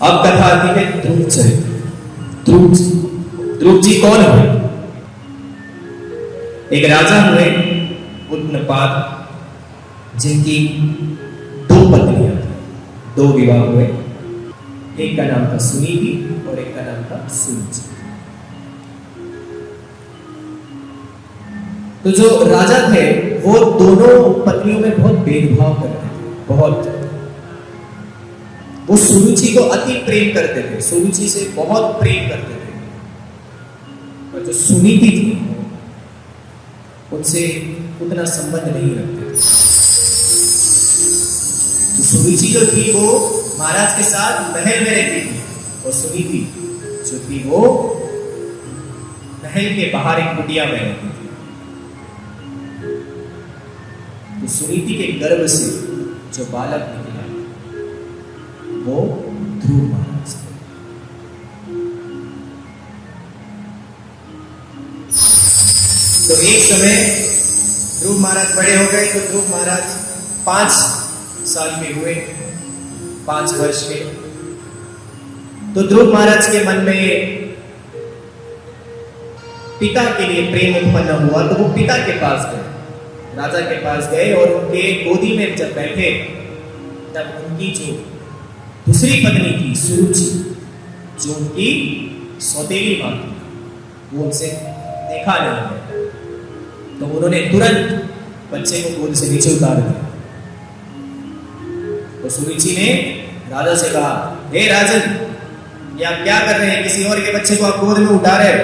अब कथा आती है ध्रुव चरित्र। ध्रुव जी कौन हुए? एक राजा हुए उत्नपाद, जिनकी दो पत्नियां थी, दो विवाह हुए। एक का नाम था सुनीति और एक का नाम था सुरुचि। तो जो राजा थे वो दोनों पत्नियों में बहुत भेदभाव करते थे, बहुत। वो सुरुचि को अति प्रेम करते थे, सुरुचि से बहुत प्रेम करते थे, और जो सुनीति थी उनसे उतना संबंध नहीं रखते थे। तो सुरुचि जो थी वो महाराज के साथ महल में रहती थी, और सुनीति जो थी वो महल के बाहर एक कुटिया में रहती थी। तो सुनीति के गर्भ से जो बालक निकला वो ध्रुव महाराज थे। तो एक समय ध्रुव महाराज बड़े हो गए। तो ध्रुव महाराज 5 साल के हुए, 5 वर्ष के। तो ध्रुव महाराज के मन में पिता के लिए प्रेम उत्पन्न हुआ। तो वो पिता के पास गए, राजा के पास गए, और उनके गोदी में जब बैठे तब उनकी जो दूसरी पत्नी थी सुरुचि, जो उनकी सौतेली मां थी, वो उनसे देखा नहीं। तो उन्होंने तुरंत बच्चे को गोद से नीचे उतार दिया। तो सुरुचि ने राजा से कहा, हे राजन, ये आप क्या कर रहे हैं? किसी और के बच्चे को आप गोद में उठा रहे हो,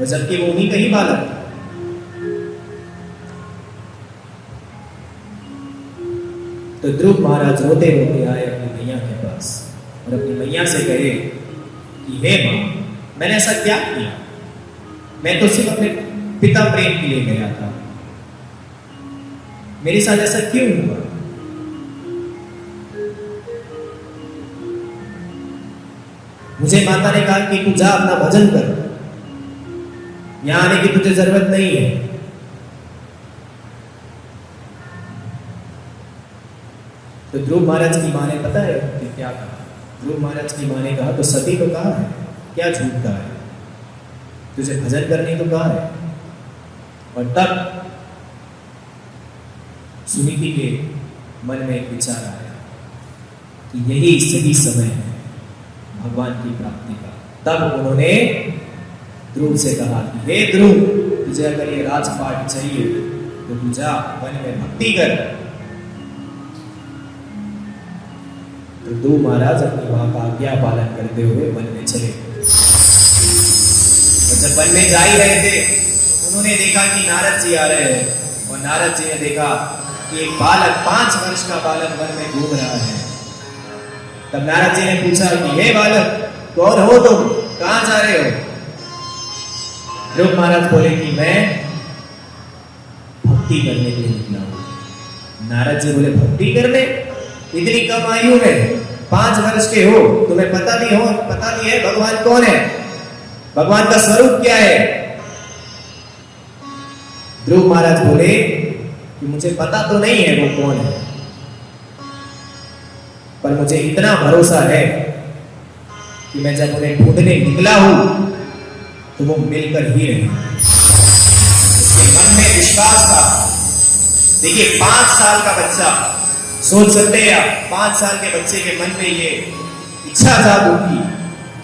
और जबकि वो उन्हीं का ही बालक था। तो ध्रुव महाराज रोते रोते आए अपनी मैया के पास, और अपनी मैया से कहे कि हे मां, मैंने ऐसा क्या किया? मैं तो सिर्फ अपने पिता प्रेम के लिए गया था, मेरे साथ ऐसा क्यों हुआ? मुझे माता ने कहा कि तू जा अपना भजन कर, यहां आने की तुझे जरूरत नहीं है। तो ध्रुव महाराज की मां ने पता है कि क्या कहा? ध्रुव महाराज की मां ने कहा, तो सती तो कहा है, क्या झूठ कहा है? तुझे भजन करने को कहा है। और तब सुनीति के मन में एक विचार आया कि यही सही समय है भगवान की प्राप्ति का। तब उन्होंने ध्रुव से कहा कि हे ध्रुव, तुझे अगर ये राजपाट चाहिए तो तू जा वन में भक्ति कर। तो ध्रुव महाराज अपनी मां का आज्ञा पालन करते हुए वन में चले। और जब वन में जा ही रहे थे, उन्होंने देखा कि नारद जी आ रहे हैं, और नारद जी ने देखा कि एक बालक, 5 वर्ष का बालक वन में घूम रहा है। तब नारद जी ने पूछा कि हे बालक, कौन हो तुम, कहां जा रहे हो? ध्रुव महाराज बोले कि मैं भक्ति करने के लिए निकला हूं। नारद जी बोले, भक्ति करने? इतनी कम आयु में, 5 वर्ष के हो, तुम्हें पता नहीं है भगवान कौन है, भगवान का स्वरूप क्या है? ध्रुव महाराज बोले कि मुझे पता तो नहीं है वो कौन है, पर मुझे इतना भरोसा है कि मैं जब उन्हें ढूंढने निकला हूं तो वो मिलकर ही रहे। उसके मन में विश्वास था। देखिए, 5 साल का बच्चा, सोच सकते हैं आप, 5 साल के बच्चे के मन में ये इच्छा जाग उठी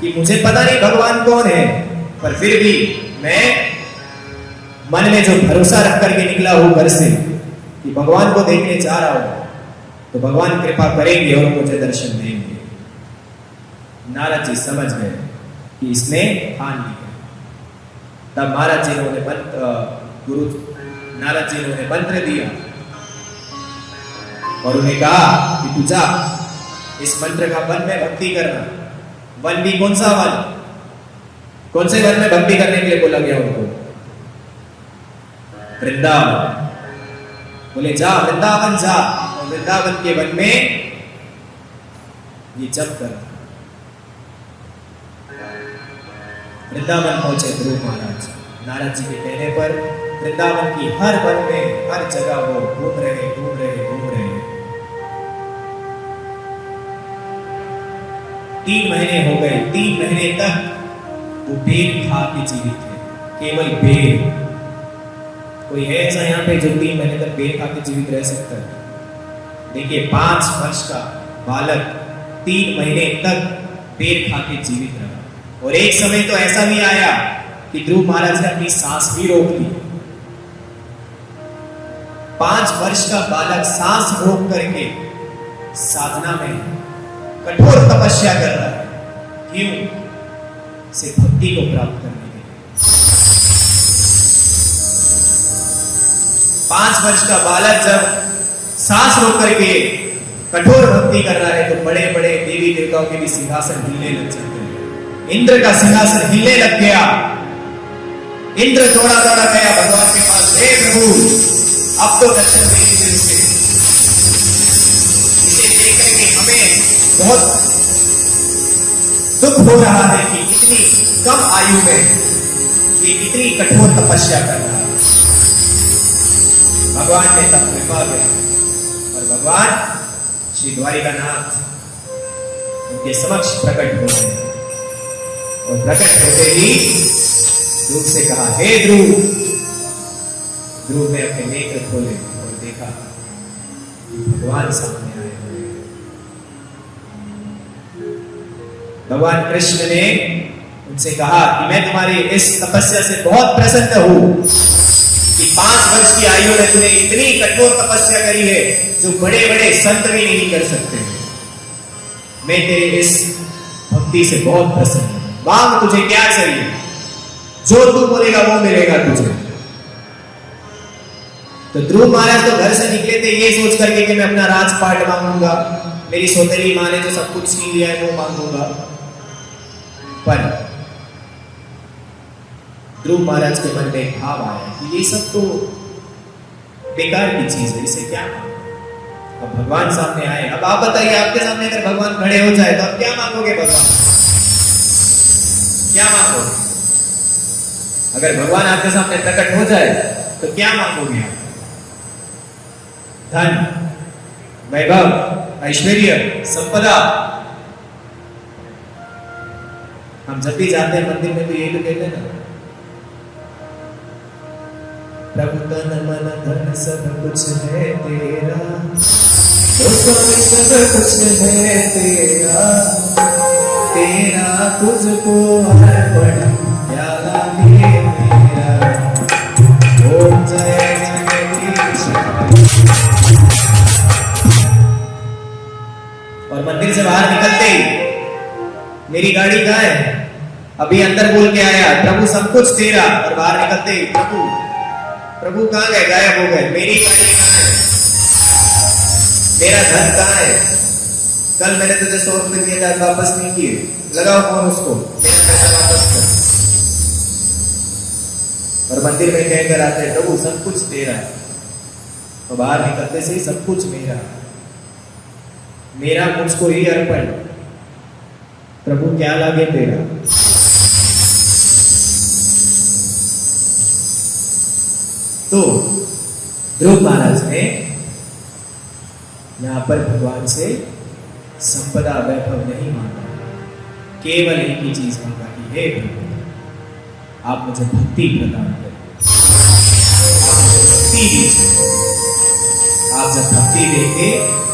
कि मुझे पता नहीं भगवान कौन है, पर फिर भी मैं मन में जो भरोसा रख करके निकला हूं घर से कि भगवान को देखने जा रहा हूं, तो भगवान कृपा करेंगे और मुझे दर्शन देंगे। नारद जी समझ गए कि इसने ठान लिया। तब महाराज जी ने उन्हें नारद जी ने उन्हें मंत्र दिया और उन्हें कहा कि तू जा, इस मंत्र का वन में भक्ति करना। वन भी कौन सा वन? कौन से वन में भक्ति करने के लिए बोला गया उनको? वृंदावन। बोले जा वृंदावन जा, और वृंदावन के वन में ये जप कर। वृंदावन पहुंचे ध्रुव महाराज। नारद जी के कहने पर वृंदावन की हर वन में, हर जगह वो घूम रहे। 3 महीने हो गए, 3 महीने तक वो बेर खा के जीवित थे, केवल बेर। कोई है ऐसा यहाँ पे जो 3 महीने तक बेर खा के जीवित रह सकता है? देखिए 5 वर्ष का बालक 3 महीने तक बेर खा के जीवित रहा। और एक समय तो ऐसा भी आया कि ध्रुव महाराज ने अपनी सांस भी रोक ली। 5 वर्ष का बालक सांस रोक करके साधना में कठोर तपस्या कर रहा है। क्यों? सिर्फ भक्ति को प्राप्त करने के लिए। 5 वर्ष का बालक जब सांस रोक करके कठोर भक्ति कर रहा है तो बड़े बड़े देवी देवताओं के भी सिंहासन हिलने लग जाते हैं। इंद्र का सिंहासन हिलने लग गया। इंद्र दौड़ा दौड़ा गया भगवान के पास, हे प्रभु अब तो दर्शन दे दीजिए उसे। इसे देख करके हमें बहुत दुख हो रहा है कि इतनी कम आयु में ये इतनी कठोर तपस्या कर रहा है। भगवान ने तब कृपा की और भगवान श्री द्वारिकानाथ उनके समक्ष प्रकट हो गए और प्रकट होते ही ध्रुव से कहा, हे ध्रुव। ध्रुव ने अपने नेत्र खोले और देखा कि भगवान सामने आए हुए हैं। भगवान कृष्ण ने उनसे कहा कि मैं तुम्हारी इस तपस्या से बहुत प्रसन्न हूं कि 5 वर्ष की आयु में तूने इतनी कठोर तपस्या करी है जो बड़े बड़े संत भी नहीं कर सकते। मैं तेरे इस भक्ति से बहुत प्रसन्न हूं। मांग, तुझे क्या चाहिए? जो तू बोलेगा वो मिलेगा तुझे। तो ध्रुव महाराज तो घर से निकले थे ये सोच करके कि मैं अपना राजपाट मांगूंगा, मेरी सौतेली मां ने जो सब कुछ छीन लिया है वो मांगूंगा। पर ध्रुव महाराज के मन में भाव आया कि ये सब तो बेकार की चीज है, इसे क्या मांगो। अब भगवान सामने आए। अब आप बताइए, आपके सामने अगर भगवान खड़े हो जाए तो आप क्या मांगोगे? भगवान क्या मांगोगे? अगर भगवान आपके सामने प्रकट हो जाए तो क्या मांगोगे आप? धन, वैभव, ऐश्वर्य, संपदा। हम जब भी जाते हैं मंदिर में तो यही तो कहते हैं ना, प्रभु तन मन धन सब कुछ है तेरा, सब कुछ है तेरा, तेरा तुझको अर्पण प्याला दे मेरा। ओम जय जगदीश। और मंदिर से बाहर निकलते ही मेरी गाड़ी कहाँ है? अभी अंदर बोल के आया प्रभु सब कुछ तेरा, और बाहर निकलते ही प्रभु कहाँ गए? गायब हो गए। मेरी गाड़ी कहाँ है? मेरा धन कहाँ है? कल मैंने तुझे 100 रुपए दिए थे, वापस नहीं किए, लगाओ फोन उसको, मेरा पैसा वापस कर। और मंदिर में कहकर आते हैं प्रभु सब कुछ तेरा है, और बाहर निकलते से ही सब कुछ मेरा, मेरा मुझको ही अर्पण। प्रभु क्या लागे तेरा। तो ध्रुव महाराज ने यहां पर भगवान से संपदा वैभव नहीं मांगा, केवल एक ही चीज मांगा कि हे प्रभु आप मुझे भक्ति प्रदान करें, आप मुझे भक्ति दीजिए। आप जब भक्ति देंगे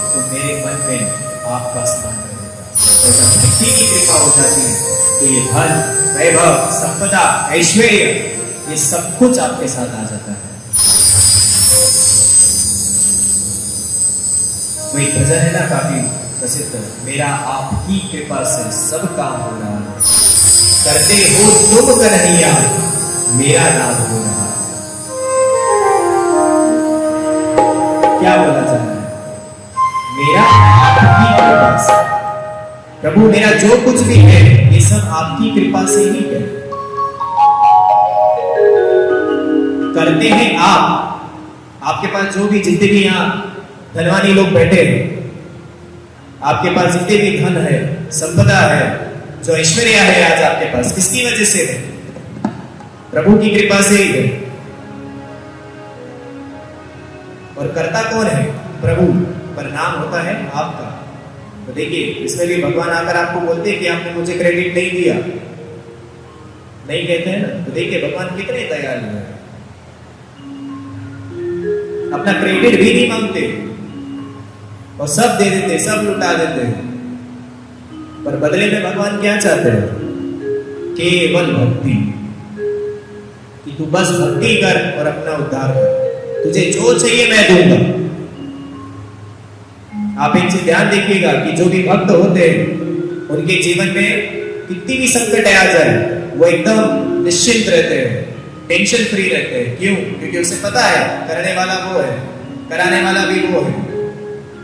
तो मेरे मन में आपका स्थान रहेगा, और जब भक्ति की कृपा हो जाती है तो ये धन, वैभव, संपदा, ऐश्वर्य, ये सब कुछ आपके साथ आ जाता है। वही भजन है ना काफी प्रसिद्ध, मेरा आपकी कृपा से सब काम हो रहा है, करते हो तुम कन्हैया मेरा नाम हो रहा है। क्या बोला जा रहा है? मेरा आपकी कृपा से। प्रभु मेरा जो कुछ भी है ये सब आपकी कृपा से ही है। करते हैं आप, आपके पास जो भी जितने भी यहाँ धनवानी लोग बैठे हैं, आपके पास जितने भी धन है, संपदा है, जो ऐश्वर्य है आज आपके पास, किसकी वजह से है? प्रभु की कृपा से ही है। और करता कौन है? प्रभु, पर नाम होता है आपका। तो देखिए इसमें भी भगवान आकर आपको बोलते हैं कि आपने मुझे क्रेडिट नहीं दिया, नहीं कहते हैं ना। तो देखिए भगवान कितने दयालु हैं, अपना क्रेडिट भी नहीं मांगते और सब दे देते, सब लुटा देते। पर बदले में भगवान क्या चाहते हैं? केवल भक्ति, कि तू बस भक्ति कर और अपना उद्धार कर, तुझे जो चाहिए मैं दूंगा। आप इनसे ध्यान देखिएगा कि जो भी भक्त होते हैं उनके जीवन में कितनी भी संकट आ जाए वो एकदम निश्चिंत रहते हैं, टेंशन फ्री रहते हैं। क्यों? क्योंकि उसे पता है करने वाला वो है, कराने वाला भी वो है।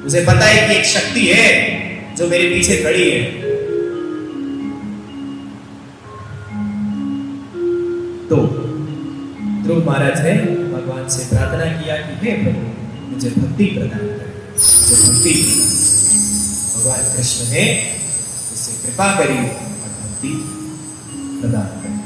उसे पता है कि एक शक्ति है जो मेरे पीछे खड़ी है। तो ध्रुव महाराज ने भगवान से प्रार्थना किया कि हे प्रभु मुझे भक्ति प्रदान करें, मुझे भक्ति प्रदान। भगवान कृष्ण ने उससे कृपा करी और भक्ति प्रदान करी।